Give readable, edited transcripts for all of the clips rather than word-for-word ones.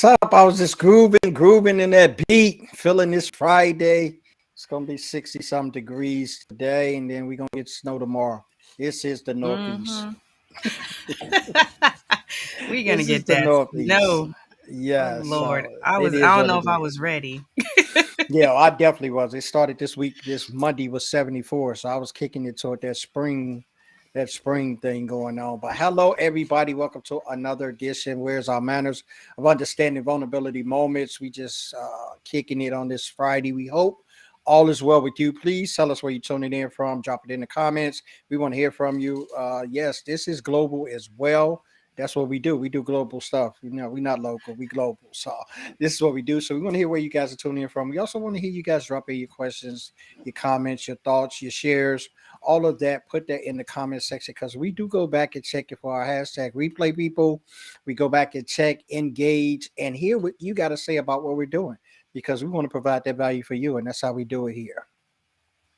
up? I was just grooving in that beat, feeling this Friday. It's gonna be 60 some degrees today, and then we're gonna get snow tomorrow. This is the Northeast. Mm-hmm. We're gonna This is get the that Northeast. snow. Oh Yeah, Lord. so I it was is I don't what know it if I is. was ready. Yeah, I definitely was. It started this week. This Monday was 74, so I was kicking it toward that spring thing going on. But hello, everybody. Welcome to another edition. Where's our manners of understanding vulnerability moments? We just kicking it on this Friday. We hope all is well with you. Please tell us where you're tuning in from. Drop it in the comments. We want to hear from you. Yes, this is global as well. That's what we do. We do global stuff. We're not local. We global. So this is what we do. So we want to hear where you guys are tuning in from. We also want to hear you guys drop in your questions, your comments, your thoughts, your shares, all of that. Put that in the comment section because we do go back and check it for our hashtag replay people. We go back and check, engage, and hear what you got to say about what we're doing because we want to provide that value for you, and that's how we do it here.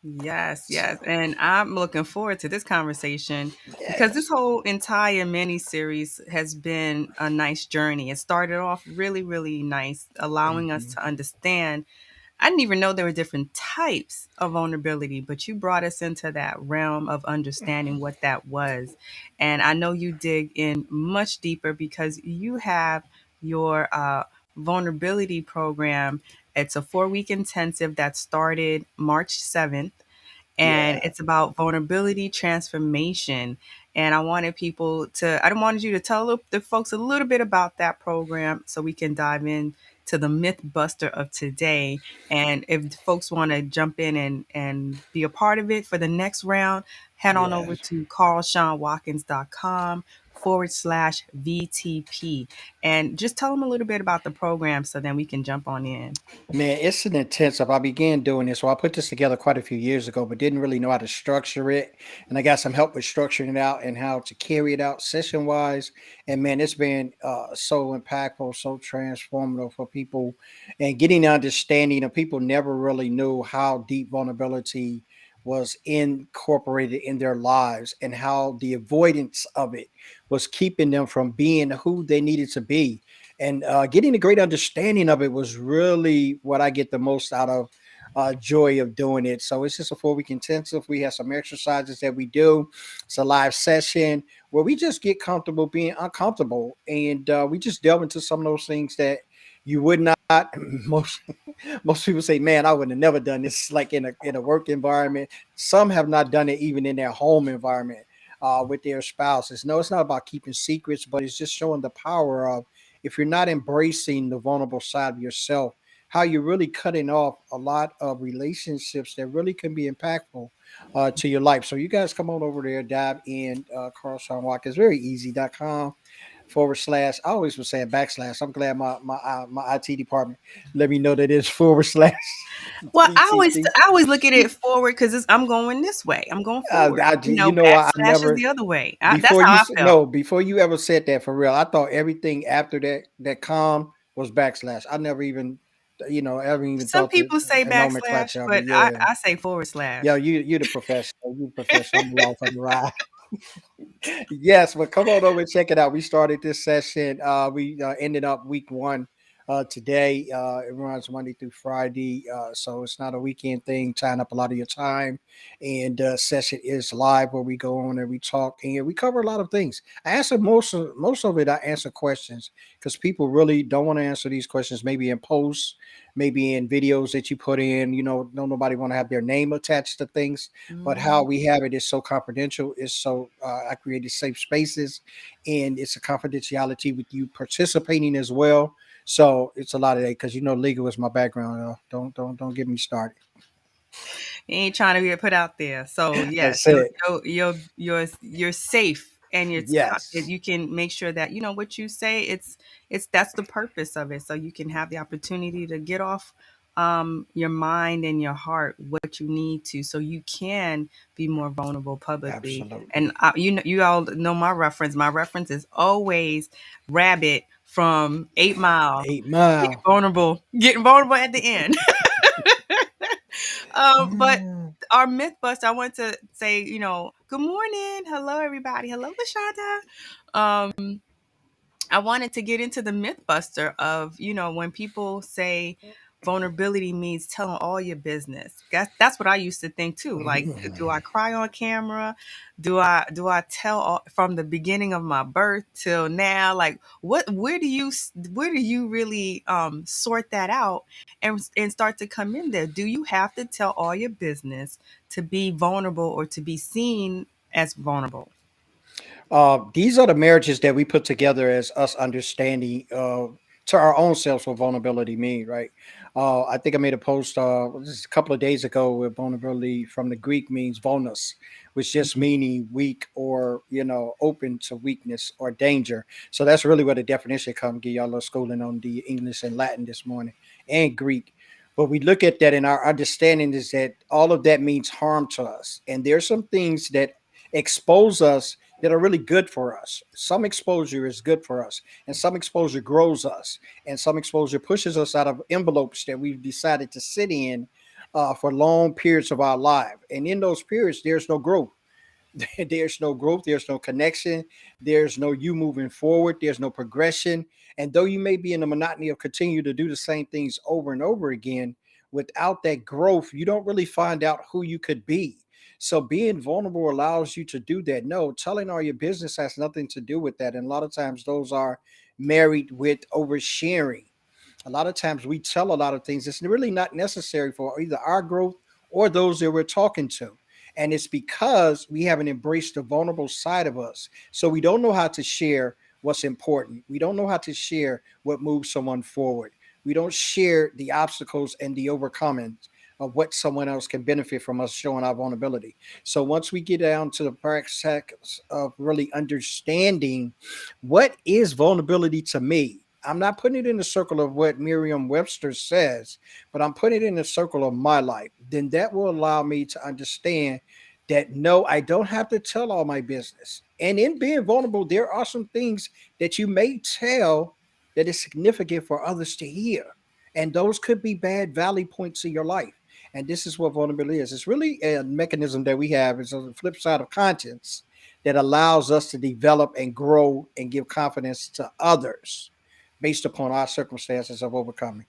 Yes, So yes. And I'm looking forward to this conversation because this yes. whole entire mini series has been a nice journey. It started off really, really nice, allowing us Mhm. to understand. I didn't even know there were different types of vulnerability, but you brought us into that realm of understanding what that was. And I know you dig in much deeper because you have your vulnerability program. It's a 4 week intensive that started March 7th, and Yeah. it's about vulnerability transformation. And I wanted you to tell the folks a little bit about that program so we can dive in to the myth buster of today. And if folks want to jump in and be a part of it for the next round, head on over Yes. to carlshawnwatkins.com/VTP and just tell them a little bit about the program so then we can jump on in. Man, it's an intensive. I began doing this. Well, I put this together quite a few years ago, but didn't really know how to structure it. And I got some help with structuring it out and how to carry it out session wise. And man, it's been so impactful, so transformative for people and getting the understanding of people never really knew how deep vulnerability was incorporated in their lives and how the avoidance of it was keeping them from being who they needed to be and getting a great understanding of it was really what I get the most out of joy of doing it. So it's just a 4 week intensive. We have some exercises that we do. It's a live session where we just get comfortable being uncomfortable, and we just delve into some of those things that you would not. Most most people say, "Man, I would have never done this." Like in a work environment, some have not done it even in their home environment with their spouses. No, it's not about keeping secrets, but it's just showing the power of if you're not embracing the vulnerable side of yourself, how you're really cutting off a lot of relationships that really can be impactful to your life. So you guys come on over there, dive in Carl Shawn Watkins, very easy.com/. I always was saying backslash. I'm glad my IT department let me know that it's / Well, VTP. I always look at it forward because I'm going this way. I'm going forward. I Backslash is never the other way. That's before how you I felt. no before you ever said that for real. I thought everything after that com was backslash. I never even ever even Some thought people say the backslash, nomenclature of it. but I, Yeah, I say forward yo, slash. you the professional. You the professional. I'm along for the ride. Yes, but come on over and check it out. We started this session. We ended up week one today. It runs Monday through Friday, so it's not a weekend thing. Tying up a lot of your time, and session is live where we go on and we talk and we cover a lot of things. I answer most of it. I answer questions because people really don't want to answer these questions. Maybe in posts, maybe in videos that you put in. No nobody want to have their name attached to things, but how Mhm. we have it is so confidential. It's so I created safe spaces, and it's a confidentiality with you participating as well. So it's a lot of that because legal is my background. Don't get me started. You ain't trying to get put out there. So yes, That's it. you're safe, and Yes, you can make sure that you know what you say. It's that's the purpose of it. So you can have the opportunity to get off your mind and your heart what you need to, so you can be more vulnerable publicly. And absolutely. you all know my reference. My reference is always Rabbit from 8 Mile. 8 Mile. Getting vulnerable at the end. But our myth bust, I want to say, good morning. Hello, everybody. Hello, Lashonda. Um, I wanted to get into the myth buster of, when people say vulnerability means telling all your business. That's what I used to think too. Like, do I cry on camera? Do I tell all, from the beginning of my birth till now? Like, where do you really sort that out and start to come in there? Do you have to tell all your business to be vulnerable or to be seen as vulnerable? These are the marriages that we put together as us understanding to our own selves what vulnerability mean, right? I think I made a post just a couple of days ago where vulnerability from the Greek means vulnus, which just Mhm. meaning weak or open to weakness or danger. So that's really where the definition comes. Give y'all a little schooling on the English and Latin this morning and Greek. But we look at that and our understanding is that all of that means harm to us. And there's some things that expose us that are really good for us. Some exposure is good for us, and some exposure grows us, and some exposure pushes us out of envelopes that we've decided to sit in for long periods of our life. And in those periods, there's no growth. There's no growth, there's no connection, there's no you moving forward, there's no progression. And though you may be in the monotony of continue to do the same things over and over again, without that growth, you don't really find out who you could be. So being vulnerable allows you to do that. No, telling all your business has nothing to do with that. And a lot of times those are married with oversharing. A lot of times we tell a lot of things it's really not necessary for either our growth or those that we're talking to. And it's because we haven't embraced the vulnerable side of us. So we don't know how to share what's important. We don't know how to share what moves someone forward. We don't share the obstacles and the overcoming of what someone else can benefit from us showing our vulnerability. So once we get down to the practice of really understanding what is vulnerability to me, I'm not putting it in the circle of what Merriam Webster says, but I'm putting it in the circle of my life. Then that will allow me to understand that no, I don't have to tell all my business. And in being vulnerable, there are some things that you may tell that is significant for others to hear. And those could be bad valley points in your life. And this is what vulnerability is. It's really a mechanism that we have. It's on the flip side of conscience that allows us to develop and grow and give confidence to others based upon our circumstances of overcoming.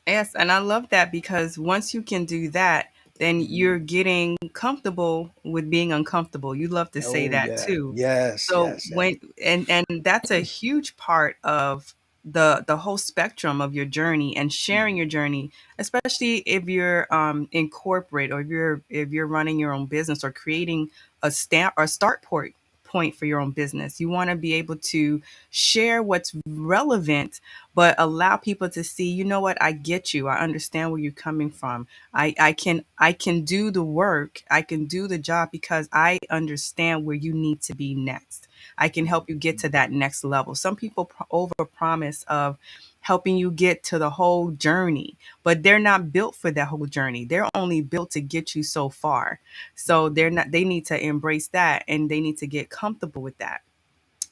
Yes, and I love that because once you can do that, then you're getting comfortable with being uncomfortable. You love to say Oh that yeah, too. yes, So yes, yes. and that's a huge part of the whole spectrum of your journey and sharing your journey, especially if you're in corporate or if you're running your own business or creating a stamp or start point for your own business. You want to be able to share what's relevant but allow people to see, you know what, I get you, I understand where you're coming from. I can do the work, I can do the job because I understand where you need to be next. I can help you get to that next level. Some people over promise of helping you get to the whole journey, but they're not built for that whole journey. They're only built to get you so far. So they need to embrace that and they need to get comfortable with that.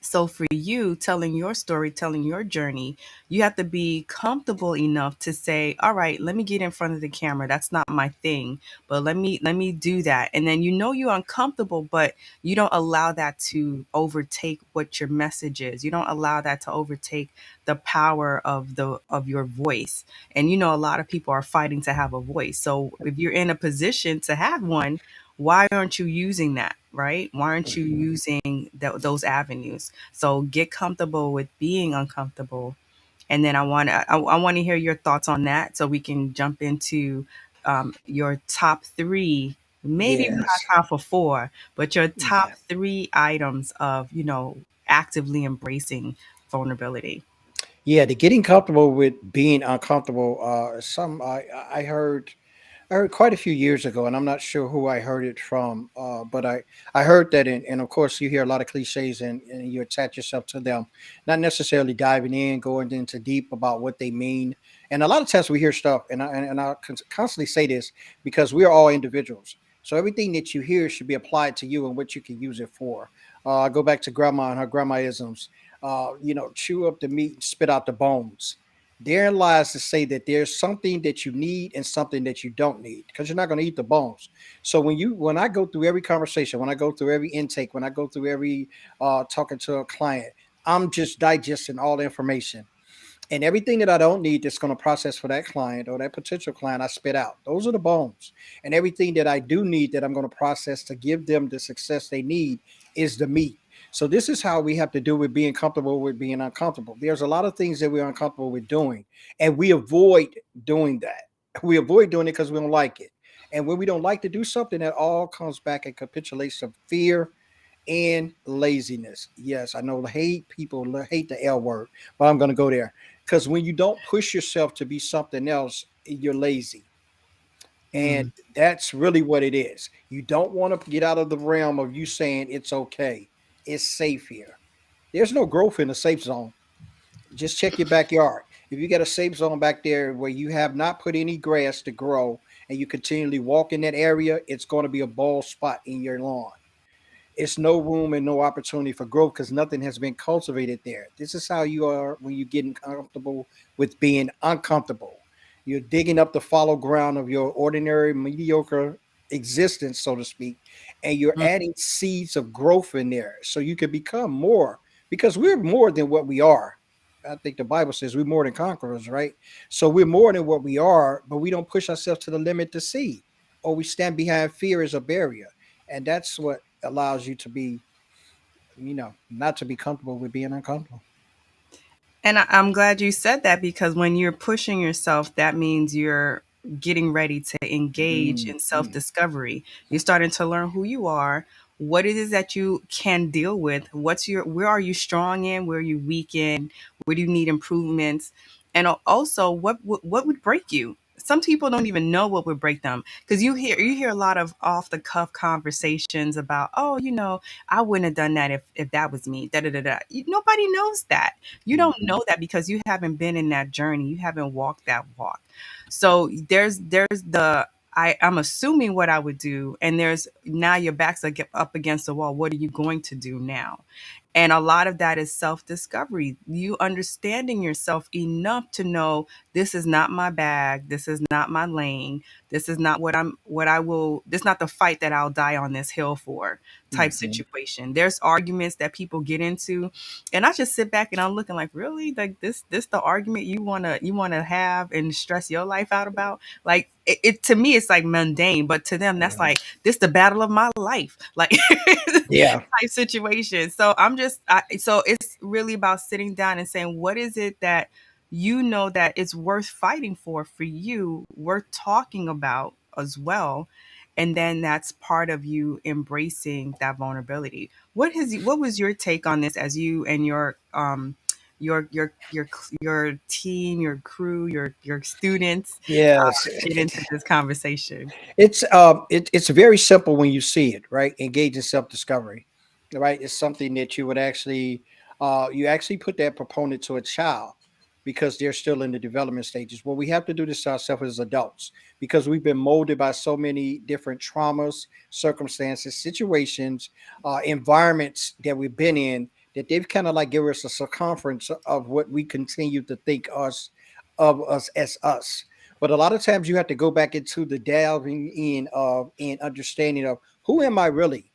So for you telling your story, telling your journey, you have to be comfortable enough to say, "All right, let me get in front of the camera. That's not my thing, but let me do that." And then you're uncomfortable, but you don't allow that to overtake what your message is. You don't allow that to overtake the power of your voice. And a lot of people are fighting to have a voice. So if you're in a position to have one, why aren't you using that, right? Why aren't you using those avenues? So get comfortable with being uncomfortable. And then I want to hear your thoughts on that so we can jump into your top three. Maybe we Yes. have time for four, but your top Okay. three items of actively embracing vulnerability. Yeah, the getting comfortable with being uncomfortable. Some I heard quite a few years ago, and I'm not sure who I heard it from, but I heard that, and of course, you hear a lot of cliches, and you attach yourself to them, not necessarily diving in, going into deep about what they mean. And a lot of times we hear stuff, and I constantly say this because we are all individuals. So everything that you hear should be applied to you and what you can use it for. I go back to grandma and her grandmaisms. Chew up the meat and spit out the bones. Therein lies to say that there's something that you need and something that you don't need because you're not going to eat the bones. So when I go through every conversation, when I go through every intake, when I go through every talking to a client, I'm just digesting all the information. And everything that I don't need that's going to process for that client or that potential client, I spit out. Those are the bones. And everything that I do need that I'm going to process to give them the success they need is the meat. So this is how we have to do with being comfortable with being uncomfortable. There's a lot of things that we're uncomfortable with doing, and we avoid doing that. We avoid doing it because we don't like it. And when we don't like to do something, that all comes back and capitulates of fear and laziness. Yes, I know hate people hate the L word, but I'm going to go there because when you don't push yourself to be something else, you're lazy. And Mm. that's really what it is. You don't want to get out of the realm of you saying it's okay, it's safe here. There's no growth in the safe zone. Just check your backyard. If you got a safe zone back there where you have not put any grass to grow and you continually walk in that area, it's going to be a bald spot in your lawn. It's no room and no opportunity for growth because nothing has been cultivated there. This is how you are when you're getting comfortable with being uncomfortable. You're digging up the fallow ground of your ordinary, mediocre existence, so to speak, and you're Mm. adding seeds of growth in there so you can become more because we're more than what we are. I think the Bible says we're more than conquerors, right? So we're more than what we are, but we don't push ourselves to the limit to see, or we stand behind fear as a barrier. And that's what allows you to be, not to be comfortable with being uncomfortable. And I'm glad you said that because when you're pushing yourself, that means you're getting ready to engage in self Mhm. discovery. You're starting to learn who you are, what it is that you can deal with, where are you strong in, where are you weak in, where do you need improvements, and also what would break you. Some people don't even know what would break them because you hear a lot of off the cuff conversations about, oh, I wouldn't have done that if that was me. Da da da da. Nobody knows that. You don't Mhm. know that because you haven't been in that journey. You haven't walked that walk. So there's the I'm assuming what I would do, and there's now your back's like up against the wall. What are you going to do now? And a lot of that is self discovery. You understanding yourself enough to know this is not my bag. This is not my lane. This is not what I will, this is not the fight that I'll die on this hill for type Mhm. situation. There's arguments that people get into. And I just sit back and I'm looking like, really? Like this the argument you wanna have and stress your life out about? Like it to me it's like mundane, but to them that's Yeah. like this the battle of my life. Like Yeah. type situation. So so it's really about sitting down and saying, what is it that that it's worth fighting for you, worth talking about as well. And then that's part of you embracing that vulnerability. What was your take on this as you and your team, your crew, your students Yes. get into this conversation? It's very simple when you see it, right? Engage in self discovery, right? It's something that you actually put that proponent to a child because they're still in the development stages. Well, we have to do this to ourselves as adults because we've been molded by so many different traumas, circumstances, situations, environments that we've been in that they've kind of like given us a circumference of what we continue to think us as us. But a lot of times you have to go back into the delving in of and understanding of who am I really?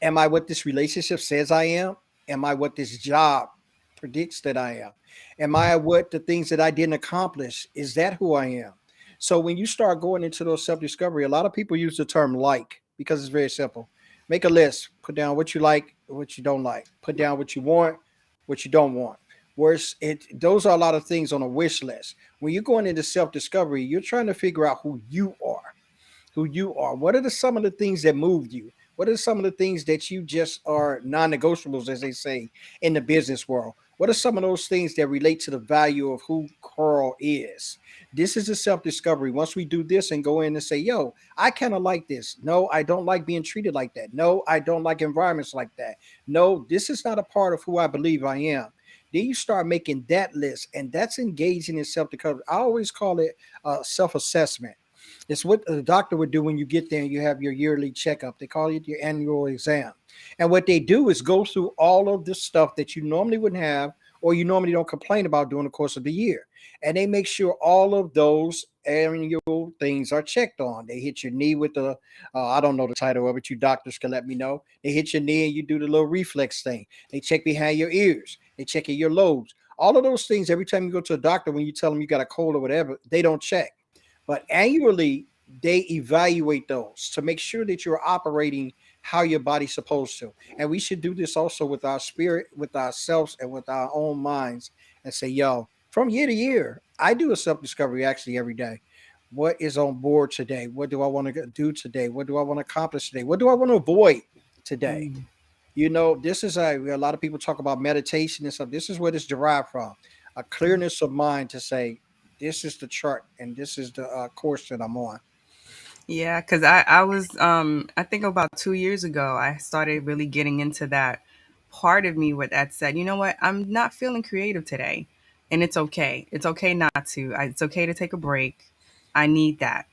Am I what this relationship says I am? Am I what this job predicts that I am? Am I what the things that I didn't accomplish? Is that who I am? So when you start going into those self-discovery, a lot of people use the term like because it's very simple. Make a list, put down what you like, what you don't like, put down what you want, what you don't want. Whereas those are a lot of things on a wish list. When you're going into self-discovery, you're trying to figure out who you are. What are some of the things that moved you? What are some of the things that you just are non-negotiables, as they say in the business world? What are some of those things that relate to the value of who Carl is? This is a self-discovery. Once we do this and go in and say, yo, I kind of like this. No, I don't like being treated like that. No, I don't like environments like that. No, this is not a part of who I believe I am. Then you start making that list, and that's engaging in self-discovery. I always call it self-assessment. It's what the doctor would do when you get there and you have your yearly checkup. They call it your annual exam. And what they do is go through all of the stuff that you normally wouldn't have or you normally don't complain about during the course of the year. And they make sure all of those annual things are checked on. They hit your knee with I don't know the title of it. You doctors can let me know. They hit your knee and you do the little reflex thing. They check behind your ears. They check your loads. All of those things, every time you go to a doctor, when you tell them you got a cold or whatever, they don't check. But annually, they evaluate those to make sure that you're operating how your body's supposed to. And we should do this also with our spirit, with ourselves, and with our own minds and say, yo, from year to year, I do a self discovery actually every day. What is on board today? What do I want to do today? What do I want to accomplish today? What do I want to avoid today? Mm. This is a lot of people talk about meditation and stuff. This is where this derived from, a clearness of mind to say, this is the chart and this is the course that I'm on. Yeah, because I was I think about 2 years ago I started really getting into that part of me with that said, you know what, I'm not feeling creative today. And it's okay. It's okay not to. It's okay to take a break. I need that.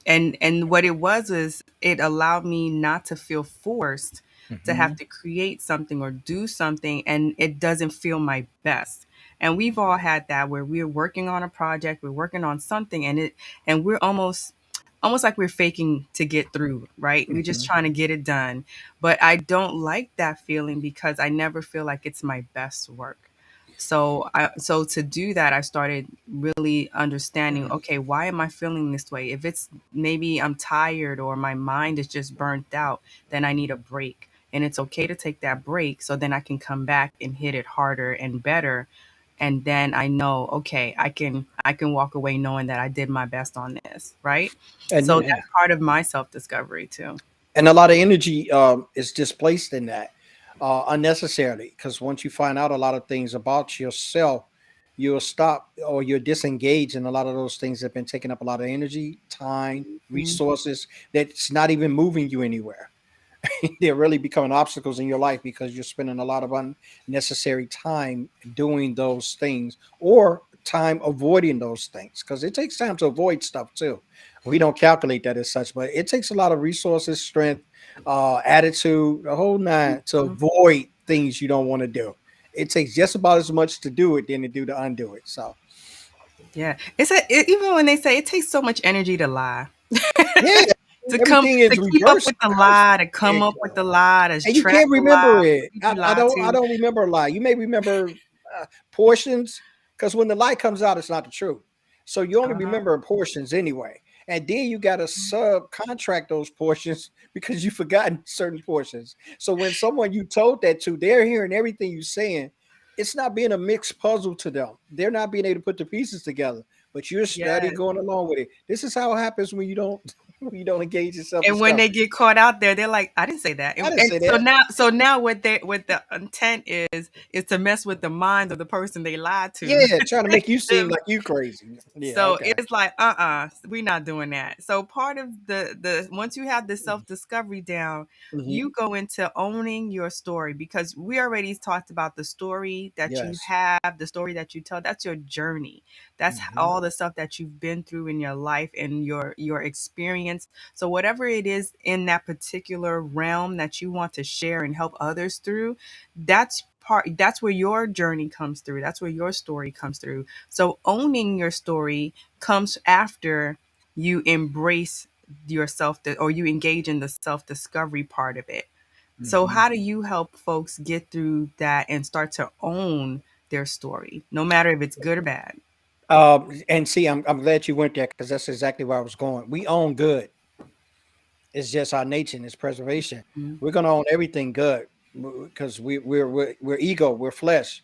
And what it was is it allowed me not to feel forced to have Hmm. to create something or do something and it doesn't feel my best. And we've all had that where we're working on a project, we're working on something and we're almost like we're faking to get through, right? We're just Hmm. trying to get it done. But I don't like that feeling because I never feel like it's my best work. So to do that, I started really understanding, okay, why am I feeling this way? If it's maybe I'm tired or my mind is just burnt out, then I need a break. And it's okay to take that break so then I can come back and hit it harder and better. And then I know, okay, I can walk away knowing that I did my best on this, right? And So that's part of my self-discovery too. and a lot of energy is displaced in that unnecessarily, because once you find out a lot of things about yourself, you'll stop or you're disengaged, and a lot of those things have been taking up a lot of energy, time, Mhm. resources that's not even moving you anywhere. They're really becoming obstacles in your life because you're spending a lot of unnecessary time doing those things or time avoiding those things, because it takes time to avoid stuff too. We don't calculate that as such, but it takes a lot of resources, strength, attitude, the whole nine to Mhm. avoid things you don't want to do. It takes just about as much to do it than to do to undo it. So Yeah. Even when they say it takes so much energy to lie. yeah, to come everything is to keep up reversed with the lie, constantly. to come up with the lie, to And you track can't the lie, remember who it. did I, you I lie don't. I to? don't remember a lie. You may remember portions, because when the lie comes out, it's not the truth. So you only Uh-huh. remember portions anyway, and then you got to subcontract those portions because you've forgotten certain portions. So when someone you told that to, they're hearing everything you're saying. It's not being a mixed puzzle to them. They're not being able to put the pieces together. But you're studying, Yes. going along with it. This is how it happens when you don't when you don't engage in self And when they discovery. get caught out there, they're like, "I didn't say that." I And, didn't and say so that. now, what the intent is to mess with the mind of the person they lied to. Yeah, trying to make you seem Them. like you crazy. Yeah, So okay. it's like, we're not doing that. So part of the once you have the self discovery down, Hmm. you go into owning your story because we already talked about the story that you Yes. have, the story that you tell. That's your journey. That's Hmm. all the stuff that you've been through in your life and your experience. So whatever it is in that particular realm that you want to share and help others through, that's where your journey comes through. That's where your story comes through. So owning your story comes after you embrace yourself or you engage in the self discovery part of it. So Hmm. how do you help folks get through that and start to own their story, no matter if it's good or bad? And see, I'm glad you went there because that's exactly where I was going. We own good. It's just our nature and its preservation. Mhm. We're gonna own everything good because we're ego, we're flesh.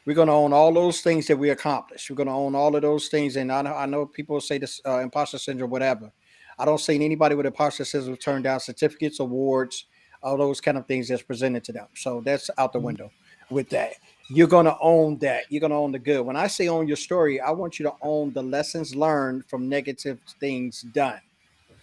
We're gonna own all those things that we accomplish. We're gonna own all of those things. And I know people say this imposter syndrome, whatever. I don't see anybody with imposter syndrome turn down certificates, awards, all those kind of things that's presented to them. So that's out the window with that. You're gonna own that. You're gonna own the good. When I say own your story, I want you to own the lessons learned from negative things done.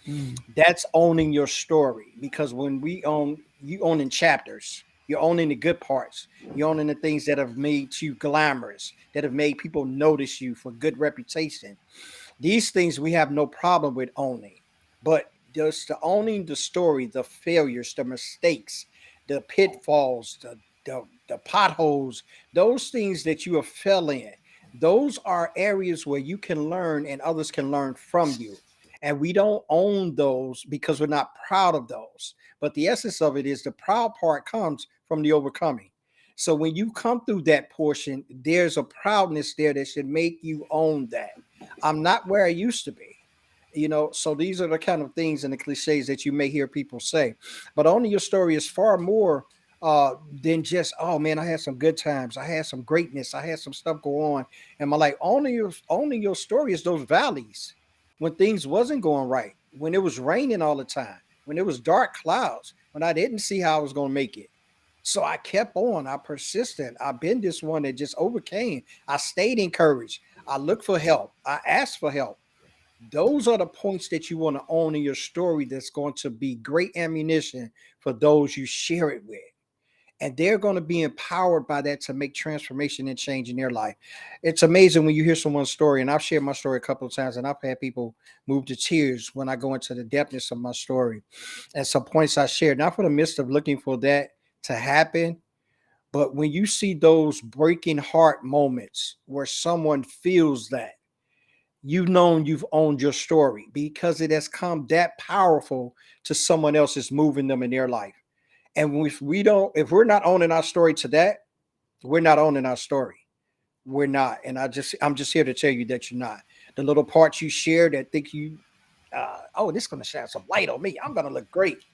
Mm. That's owning your story, because when we own, you own in chapters. You're owning the good parts. You're owning the things that have made you glamorous, that have made people notice you for good reputation. These things we have no problem with owning, but just the owning the story, the failures, the mistakes, the pitfalls, the potholes, those things that you have fell in, those are areas where you can learn and others can learn from you. And we don't own those because we're not proud of those. But the essence of it is the proud part comes from the overcoming. So when you come through that portion, there's a proudness there that should make you own that. I'm not where I used to be. So these are the kind of things and the cliches that you may hear people say. But owning your story is far more than just, oh man, I had some good times. I had some greatness. I had some stuff go on. And my life, owning your story is those valleys when things wasn't going right, when it was raining all the time, when it was dark clouds, when I didn't see how I was going to make it. So I kept on. I persisted. I've been this one that just overcame. I stayed encouraged. I looked for help. I asked for help. Those are the points that you want to own in your story that's going to be great ammunition for those you share it with. And they're going to be empowered by that to make transformation and change in their life. It's amazing when you hear someone's story, and I've shared my story a couple of times, and I've had people move to tears when I go into the depthness of my story. And some points I shared, not for the midst of looking for that to happen, but when you see those breaking heart moments where someone feels that, you've known you've owned your story because it has come that powerful to someone else is moving them in their life. And if we're not owning our story to that, we're not owning our story. We're not. And I'm just here to tell you that you're not. The little parts you share that think oh, this is going to shine some light on me. I'm going to look great.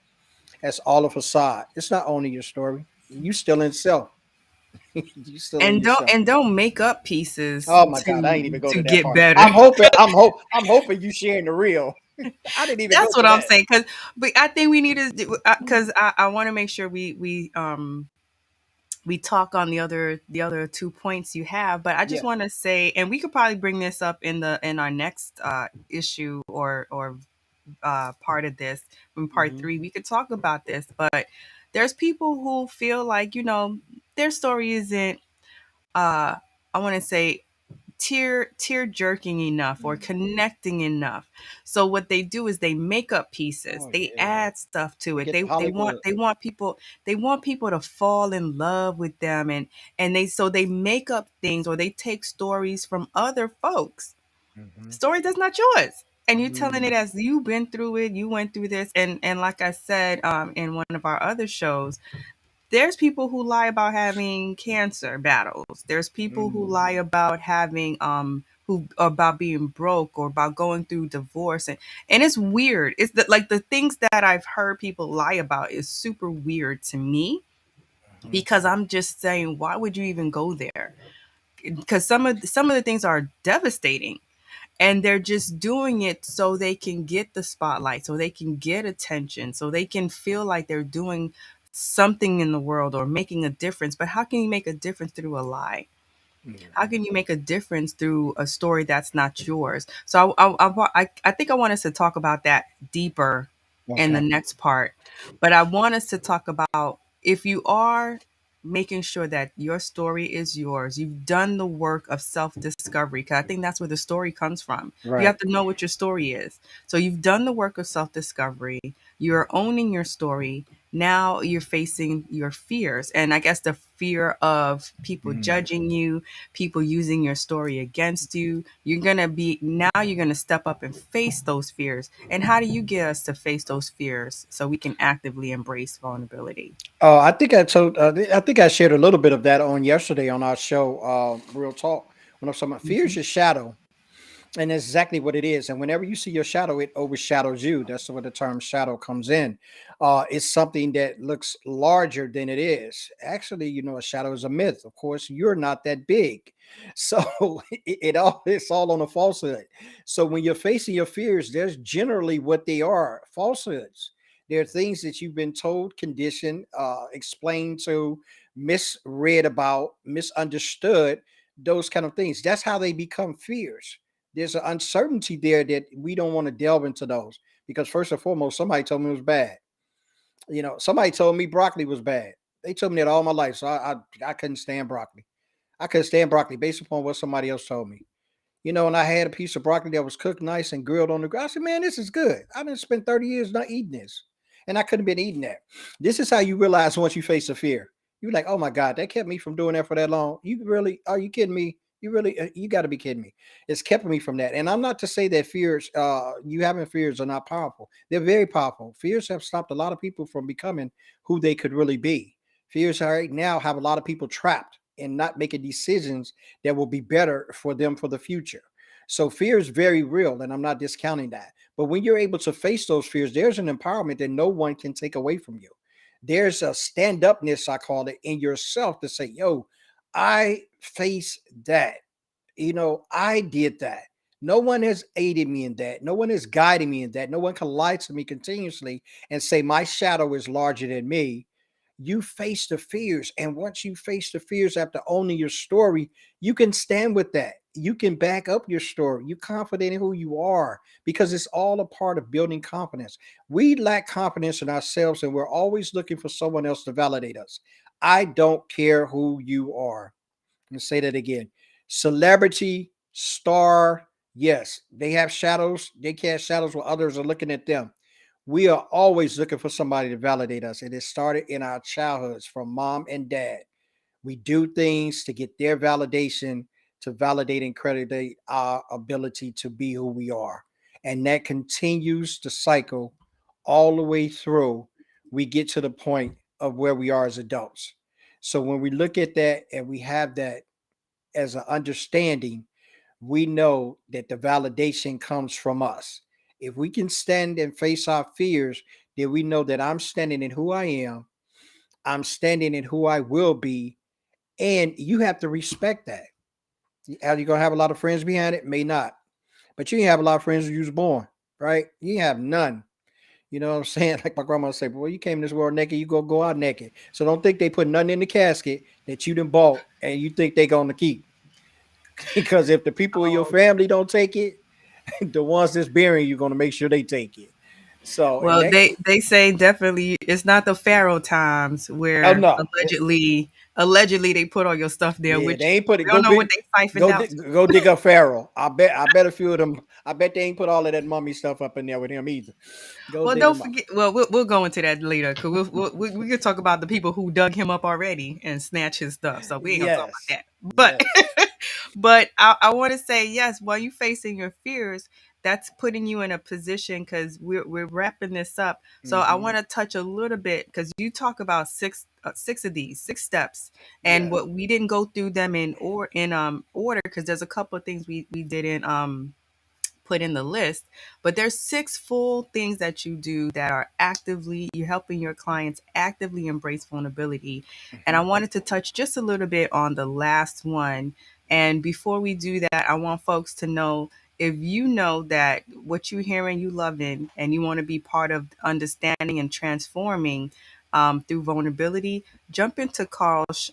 That's all a facade. It's not owning your story. You still in self. You still in yourself. And don't make up pieces Oh my God, I ain't even go to to that get part. better. I'm hoping you sharing the real. I didn't even go That's what to I'm that. saying. But I think we need to, because I want to make sure we talk on the other 2 points you have. But I just Yeah. want to say, and we could probably bring this up in our next issue or part of this from part Hmm. 3. We could talk about this, but there's people who feel like, their story isn't, uh I want to say, tear jerking enough or connecting enough. So what they do is they make up pieces. Oh They yeah. add stuff to They it. get They the they want Hollywood. they want people they want people to fall in love with them, and they make up things, or they take stories from other folks. Hmm. Story that's not yours. And you're telling it Mm. as you've been through it, you went through this, and like I said, in one of our other shows, there's people who lie about having cancer battles. There's people who Mm. lie about having who about being broke or about going through divorce, and it's weird. It's like the things that I've heard people lie about is super weird to me, Mhm. because I'm just saying, why would you even go there? Because some of the things are devastating, and they're just doing it so they can get the spotlight, so they can get attention, so they can feel like they're doing something in the world or making a difference. But how can you make a difference through a lie? How Mhm. can you make a difference through a story that's not yours? So I think I want us to talk about that deeper in the Okay. next part. But I want us to talk about, if you are making sure that your story is yours, you've done the work of self discovery, because I think that's where the story comes from. You Right. have to know what your story is. So you've done the work of self discovery, you're owning your story. Now you're facing your fears. And I guess the fear of people Mm. judging you, people using your story against you. You're going to step up and face those fears. And how do you get us to face those fears so we can actively embrace vulnerability? I think I shared a little bit of that on yesterday on our show, Real Talk. When I'm talking about fear is Mhm. your shadow. And that's exactly what it is. And whenever you see your shadow, it overshadows you. That's where the term shadow comes in. It's something that looks larger than it is. Actually, a shadow is a myth. Of course, you're not that big. So it's all on a falsehood. So when you're facing your fears, there's generally what they are, falsehoods. There are things that you've been told, conditioned, explained to, misread about, misunderstood, those kind of things. That's how they become fears. There's an uncertainty there that we don't want to delve into those because first and foremost, somebody told me it was bad. Somebody told me broccoli was bad. They told me that all my life, so I couldn't stand broccoli. I couldn't stand broccoli based upon what somebody else told me. And I had a piece of broccoli that was cooked nice and grilled on the grill. I said, man, this is good. I've been spent 30 years not eating this. And I couldn't have been eating that. This is how you realize once you face a fear. You're like, oh my God, that kept me from doing that for that long. You really, are you kidding me? You really, you got to be kidding me. It's kept me from that. And I'm not to say that fears, you having fears are not powerful. They're very powerful. Fears have stopped a lot of people from becoming who they could really be. Fears right now have a lot of people trapped and not making decisions that will be better for them for the future. So fear is very real, and I'm not discounting that. But when you're able to face those fears, there's an empowerment that no one can take away from you. There's a stand upness, I call it, in yourself to say, yo, I face that. I did that. No one has aided me in that. No one is guiding me in that. No one can lie to me continuously and say my shadow is larger than me. You face the fears. And once you face the fears after owning your story, you can stand with that. You can back up your story. You're confident in who you are because it's all a part of building confidence. We lack confidence in ourselves and we're always looking for someone else to validate us. I don't care who you are. Let's say that again. Celebrity, star, yes, they have shadows. They cast shadows while others are looking at them. We are always looking for somebody to validate us. And it started in our childhoods from mom and dad. We do things to get their validation, to validate and credit our ability to be who we are. And that continues the cycle all the way through. We get to the point of where we are as adults. So when we look at that and we have that as an understanding, we know that the validation comes from us. If we can stand and face our fears, then we know that I'm standing in who I am, I'm standing in who I will be, and you have to respect that. Are you gonna have a lot of friends behind it? May not, but you can have a lot of friends when you was born, right? You have none. You know what I'm saying? Like my grandma say, "Boy, you came in this world naked. You go out naked." So don't think they put nothing in the casket that you done bought and you think they gonna keep. Because if the people in your Oh, family don't take it, the ones that's burying you going to make sure they take it. So, and well, that, they say definitely it's not the Pharaoh times oh where no, allegedly they put all your stuff there, yeah, they which ain't put it. we don't know what they siphoned out. Go dig up Pharaoh. I bet a few of them. I bet they ain't put all of that mummy stuff up in there with him either. Go Well, dig don't them up. forget. Well, we'll go into that later because we could talk about the people who dug him up already and snatch his stuff. So we ain't gonna talk about Yes, that. But yes. but I want to say yes. While you facing your fears, that's putting you in a position because we're wrapping this up. So I Hmm. want to touch a little bit because you talk about six of these 6 steps, and Yeah. what we didn't go through them in order because there's a couple of things we didn't put in the list, but there's 6 full things that you do that are actively you're helping your clients actively embrace vulnerability. And I Hmm. wanted to touch just a little bit on the last one. And before we do that, I want folks to know, if you know that what you hearing you loving and you want to be part of understanding and transforming through vulnerability, jump into Carl's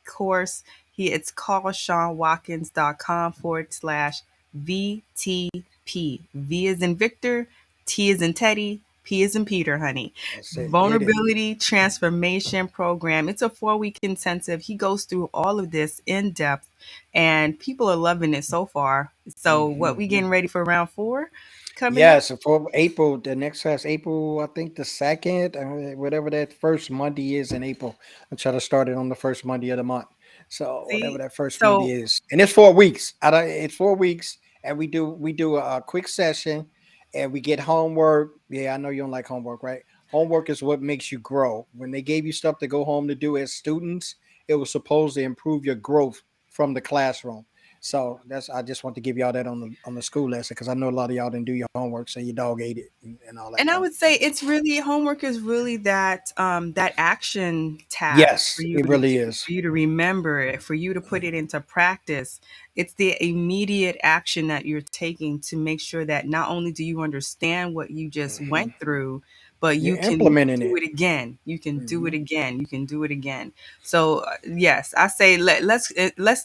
course. It's carlshawnwatkins.com/VTP. V is in Victor, T is in Teddy, P is in Peter, honey. That's it. Get it. Vulnerability Transformation Program. It's a 4-week intensive. He goes through all of this in depth, and people are loving it so far. So, what, Hmm. we getting ready for round 4 coming up? Yes, for April, the next class, April, I think the second, whatever that first Monday is in April. I'm trying to start it on the first Monday of the month. So whatever See? that first Monday So, is, and it's 4 weeks. It's 4 weeks, and we do a quick session, and we get homework. Yeah, I know you don't like homework, right? Homework is what makes you grow. When they gave you stuff to go home to do as students, it was supposed to improve your growth from the classroom. So that's I just want to give y'all that on the school lesson because I know a lot of y'all didn't do your homework, so your dog ate it and all that and I kind of would say it's really homework is really that action task for yes, you it to really do, is. for you to remember it, for you to put it into practice. It's the immediate action that you're taking to make sure that not only do you understand what you just Hmm. went through, but You're you can implementing do it. it again. You can do it Hmm. again. You can do it again. So yes, I say let's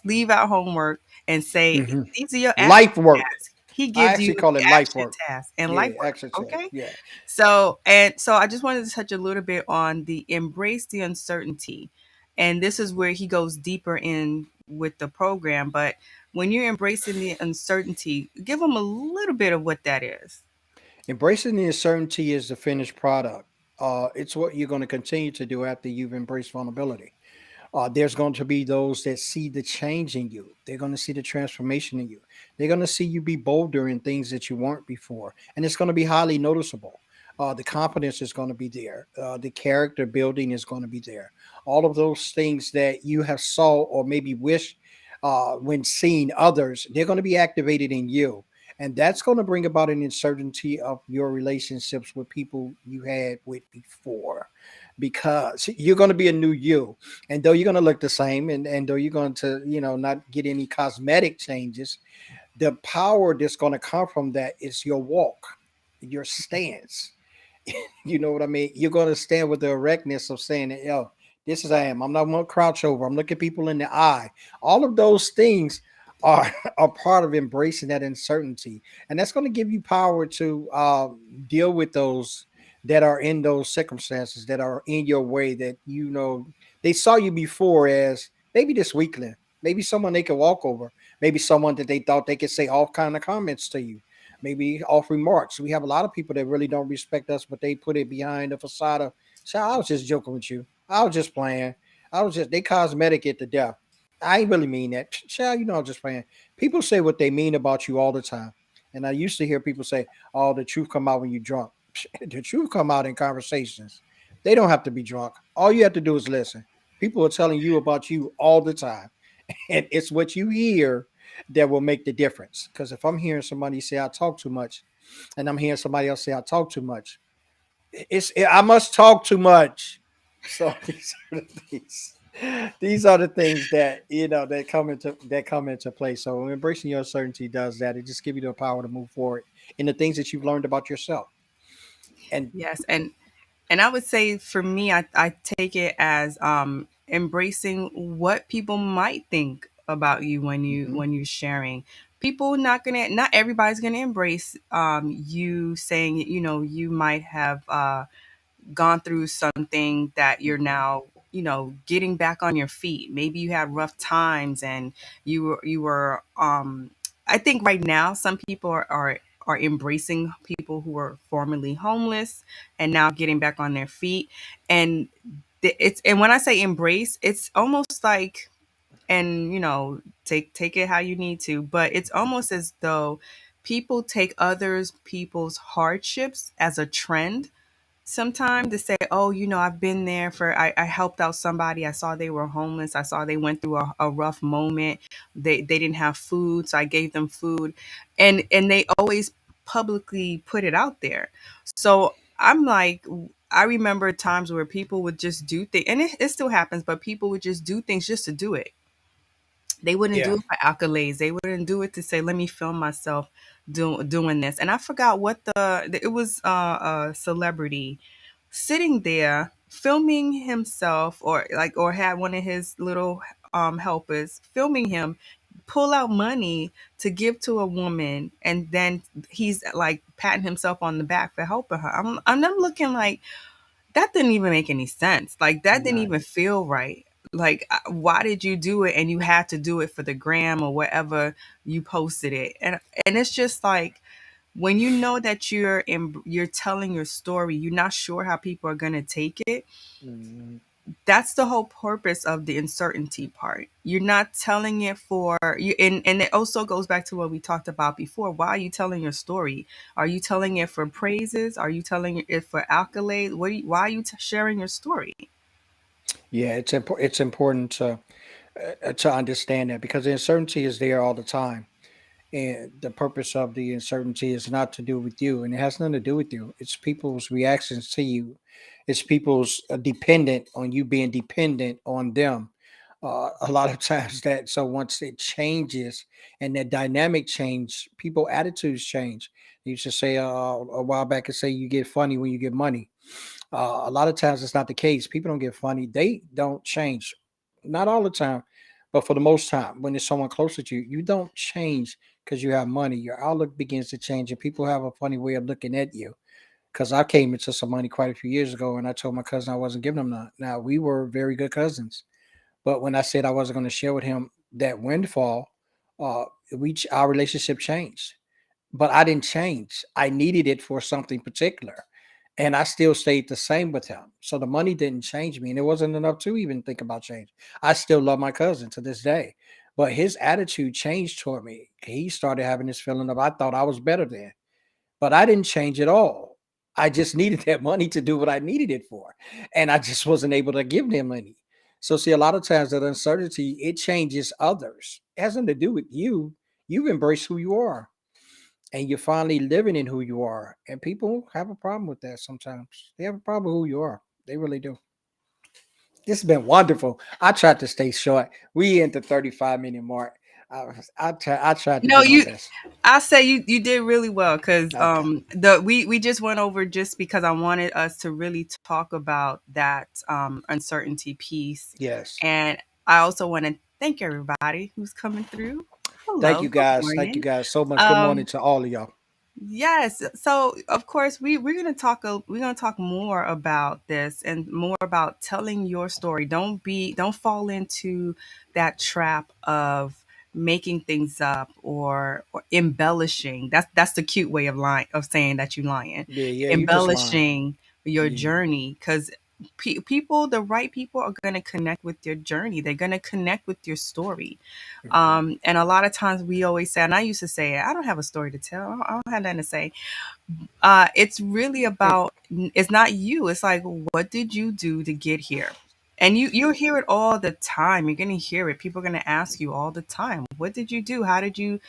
leave out homework and say Hmm. these are your action Life work. tasks. He I gives you actually call it life action work. tasks and life Yeah, work. action check. Okay. Yeah. So I just wanted to touch a little bit on the embrace the uncertainty. And this is where he goes deeper in with the program. But when you're embracing the uncertainty, give them a little bit of what that is. Embracing the uncertainty is the finished product. It's what you're going to continue to do after you've embraced vulnerability. There's going to be those that see the change in you. They're going to see the transformation in you. They're going to see you be bolder in things that you weren't before. And it's going to be highly noticeable. The confidence is going to be there. The character building is going to be there. All of those things that you have saw or maybe wish when seeing others, they're going to be activated in you. And that's going to bring about an uncertainty of your relationships with people you had with before, because you're going to be a new you. And though you're going to look the same, and though you're going to, not get any cosmetic changes, the power that's going to come from that is your walk, your stance. You know what I mean? You're going to stand with the erectness of saying that, yo, this is I am. I'm not going to crouch over. I'm looking people in the eye. All of those things are are part of embracing that uncertainty, and that's going to give you power to deal with those that are in those circumstances that are in your way. That they saw you before as maybe this weakling, maybe someone they could walk over, maybe someone that they thought they could say all kind of comments to you, maybe off remarks. We have a lot of people that really don't respect us, but they put it behind the facade of, "So I was just joking with you. I was just playing. They cosmetic it to death. I ain't really mean that. Child, I'm just playing." People say what they mean about you all the time. And I used to hear people say, "Oh, the truth come out when you're drunk." The truth come out in conversations. They don't have to be drunk. All you have to do is listen. People are telling you about you all the time. And it's what you hear that will make the difference. Because if I'm hearing somebody say I talk too much, and I'm hearing somebody else say I talk too much, I must talk too much. So these are the things. These are the things that that come into play. So embracing your uncertainty does that. It just gives you the power to move forward in the things that you've learned about yourself. And Yes, and I would say for me, I take it as embracing what people might think about you when mhm, you're sharing. People not everybody's gonna embrace you saying, you might have gone through something that you're mhm, now, getting back on your feet. Maybe you had rough times and you were I think right now some people are embracing people who were formerly homeless and now getting back on their feet. And and when I say embrace, it's almost like, and take it how you need to, but it's almost as though people take others people's hardships as a trend sometimes, to say, oh, I've been there I helped out somebody. I saw they were homeless. I saw they went through a rough moment. They didn't have food, so I gave them food. And they always publicly put it out there. So I'm like, I remember times where people would just do things, and it still happens, but people would just do things just to do it. They wouldn't do yeah, it for accolades. They wouldn't do it to say, "Let me film myself doing this." And I forgot what it was. A celebrity sitting there filming himself, or had one of his little helpers filming him pull out money to give to a woman, and then he's like patting himself on the back for helping her. I'm looking like, that didn't even make any sense. Like, that didn't none. even feel right. Like, why did you do it? And you had to do it for the gram or whatever you posted it. And it's just like, when you know that you're telling your story, you're not sure how people are gonna take it. Mhm. That's the whole purpose of the uncertainty part. You're not telling it for you, and it also goes back to what we talked about before. Why are you telling your story? Are you telling it for praises? Are you telling it for accolades? Why are you sharing your story? Yeah, it's important to understand that, because the uncertainty is there all the time. And the purpose of the uncertainty is not to do with you, and it has nothing to do with you. It's people's reactions to you. It's people's dependent on you being dependent on them. A lot of times that, so once it changes and that dynamic change, people attitudes change. You used to say a while back and say you get funny when you get money. A lot of times it's not the case. People don't get funny. They don't change. Not all the time, but for the most time, when there's someone closer to you, you don't change because you have money. Your outlook begins to change, and people have a funny way of looking at you. Because I came into some money quite a few years ago, and I told my cousin I wasn't giving him none. Now, we were very good cousins, but when I said I wasn't going to share with him that windfall, uh, our relationship changed. But I didn't change. I needed it for something particular. And I still stayed the same with him. So the money didn't change me. And it wasn't enough to even think about change. I still love my cousin to this day. But his attitude changed toward me. He started having this feeling of I thought I was better than. But I didn't change at all. I just needed that money to do what I needed it for. And I just wasn't able to give them money. So see, a lot of times that uncertainty, it changes others. It has nothing to do with you. You've embraced who you are and you're finally living in who you are. And people have a problem with that sometimes. They have a problem with who you are. They really do. This has been wonderful. I tried to stay short. We in the 35-minute mark. I tried to No, do my you. best. I say you did really well because Okay. the we just went over just because I wanted us to really talk about that uncertainty piece, Yes. and I also want to thank everybody who's coming through. Thank Hello, you good guys. Thank you morning. guys so much. Good morning Um, to all of y'all. Yes. So of course we're gonna talk we're gonna talk more about this and more about telling your story. Don't fall into that trap of making things up or embellishing. That's the cute way of lying of saying that you lying. Yeah, yeah, you just lying. Embellishing your Yeah. journey because people, the right people, are gonna connect with your journey. They're gonna connect with your story. Mhm. And a lot of times we always say, and I used to say, I don't have a story to tell. I don't have nothing to say. It's really about, it's not you. It's like, what did you do to get here? And you'll hear it all the time. You're gonna hear it. People are gonna ask you all the time, what did you do? How did you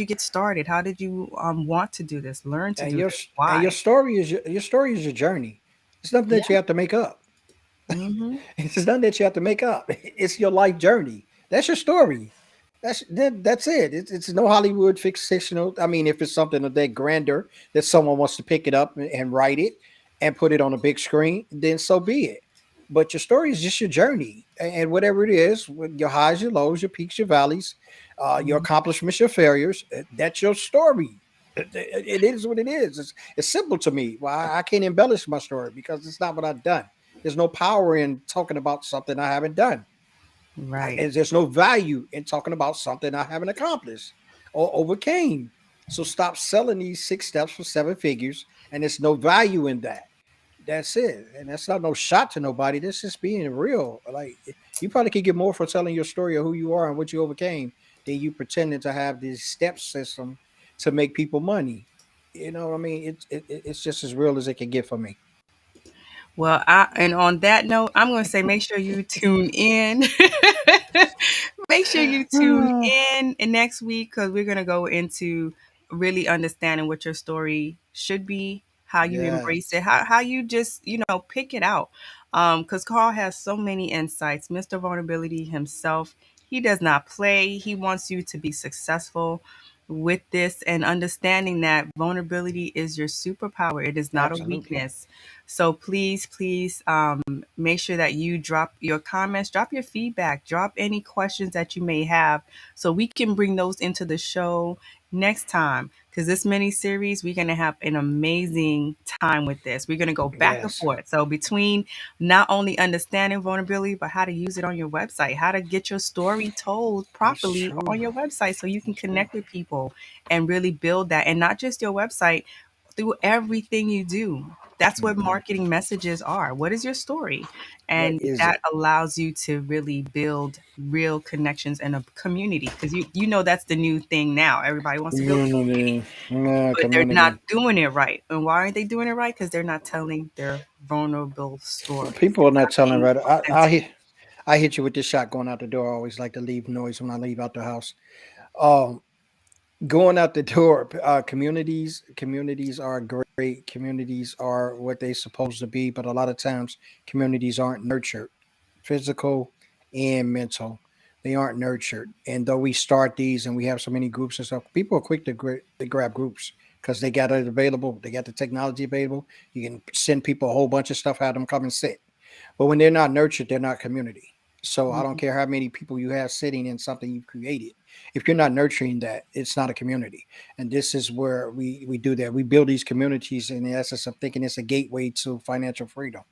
get started? How did you want to do this? Learn to And do your this? and your Why? story is your story is your journey. It's nothing Yeah. that you have to make up. Hmm. It's nothing that you have to make up. It's your life journey. That's your story. That's it. It's no Hollywood fictional. I mean, if it's something of that grandeur that someone wants to pick it up and write it and put it on a big screen, then so be it. But your story is just your journey, and whatever it is, with your highs, your lows, your peaks, your valleys, your accomplishments, your failures. That's your story. It is what it is. It's simple to me. Well, I can't embellish my story because it's not what I've done. There's no power in talking about something I haven't done. Right. And there's no value in talking about something I haven't accomplished or overcame. So stop selling these 6 steps for 7 figures, and there's no value in that. That's it, and that's not no shot to nobody. This is being real. Like you probably could get more for telling your story of who you are and what you overcame than you pretending to have this step system to make people money. You know what I mean? It's just as real as it can get for me. Well, and on that note, I'm going to say make sure you tune in. Make sure you tune in next week because we're going to go into really understanding what your story should be, how you embrace Yes, it, how you just, pick it out. Because Carl has so many insights. Mr. Vulnerability himself, he does not play. He wants you to be successful with this and understanding that vulnerability is your superpower. It is not a absolutely. weakness. So please, please make sure that you drop your comments, drop your feedback, drop any questions that you may have so we can bring those into the show next time. Because this mini series, we're going to have an amazing time with this. We're going to go back and Yes, forth. So, between not only understanding vulnerability, but how to use it on your website, how to get your story told it's properly true. on your website so you can It's true. connect with people and really build that. And not just your website, through everything you do. That's what Mhm. marketing messages are. What is your story? What And is that it? allows you to really build real connections in a community because you know that's the new thing now. Everybody wants to build Community. community, Yeah, but they're not community. doing it right. And why aren't they doing it right? Because they're not telling their vulnerable stories. People are not They're not telling being right. authentic. I hit you with this shot going out the door. I always like to leave noise when I leave out the house. Um, Going out the door, communities are great. Communities are what they supposed to be, but a lot of times communities aren't nurtured, physical and mental. They aren't nurtured. And though we start these and we have so many groups and stuff, people are quick to grab groups because they got it available. They got the technology available. You can send people a whole bunch of stuff, have them come and sit. But when they're not nurtured, they're not community. So I don't Mhm. care how many people you have sitting in something you've created. If you're not nurturing that, it's not a community. And this is where we do that. We build these communities in the essence of thinking it's a gateway to financial freedom.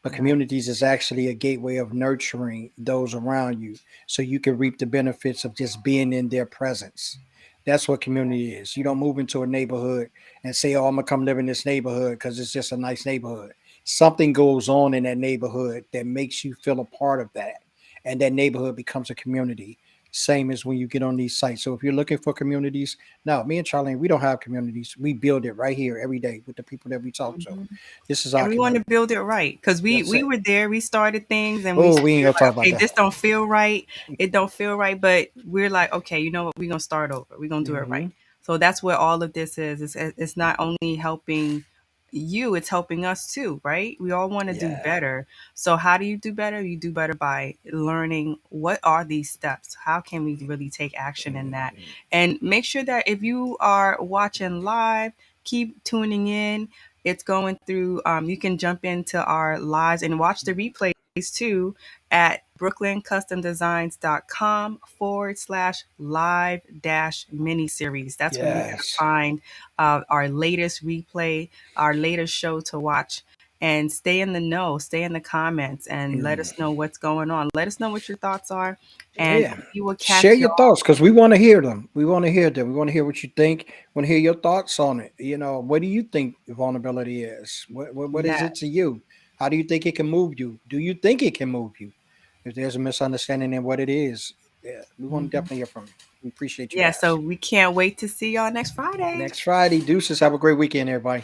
But Right. communities is actually a gateway of nurturing those around you so you can reap the benefits of just being in their presence. That's what community is. You don't move into a neighborhood and say, "Oh, I'm gonna come live in this neighborhood because it's just a nice neighborhood." Something goes on in that neighborhood that makes you feel a part of that, and that neighborhood becomes a community. same as when you get on these sites. So if you're looking for communities, no, me and Charlene, we don't have communities. We build it right here every day with the people that we talk to. Mhm. This is And our we want to community. build it right because we That's we it. were there. We started things and Oh, we ain't we're gonna like, talk about okay, that. this don't feel right. It don't feel right, but we're like, okay, you know what? We're gonna start over. We're gonna do it right. Hmm. So that's what all of this is. It's not only helping you, it's helping us too, right? We all want to do Yeah. better. So how do you do better? You do better by learning what are these steps? How can we really take action in that? And make sure that if you are watching live, keep tuning in. It's going through, you can jump into our lives and watch the replays too at brooklynCustomDesigns.com/live dash miniseries. That's where you're going to Yes. find our latest replay, our latest show to watch. And stay in the know, stay in the comments, and let Mm. us know what's going on. Let us know what your thoughts are, and Yeah. we will Share catch your y'all. thoughts because we want to hear them. We want to hear them. We want to hear what you think. Want to hear your thoughts on it. What do you think vulnerability is? What is Yeah. it to you? How do you think it can move you? Do you think it can move you? If there's a misunderstanding in what it is, yeah, we want to Mhm. definitely hear from you. We appreciate you Yeah. So guys. we can't wait to see y'all next Friday. Next Friday, deuces. Have a great weekend, everybody.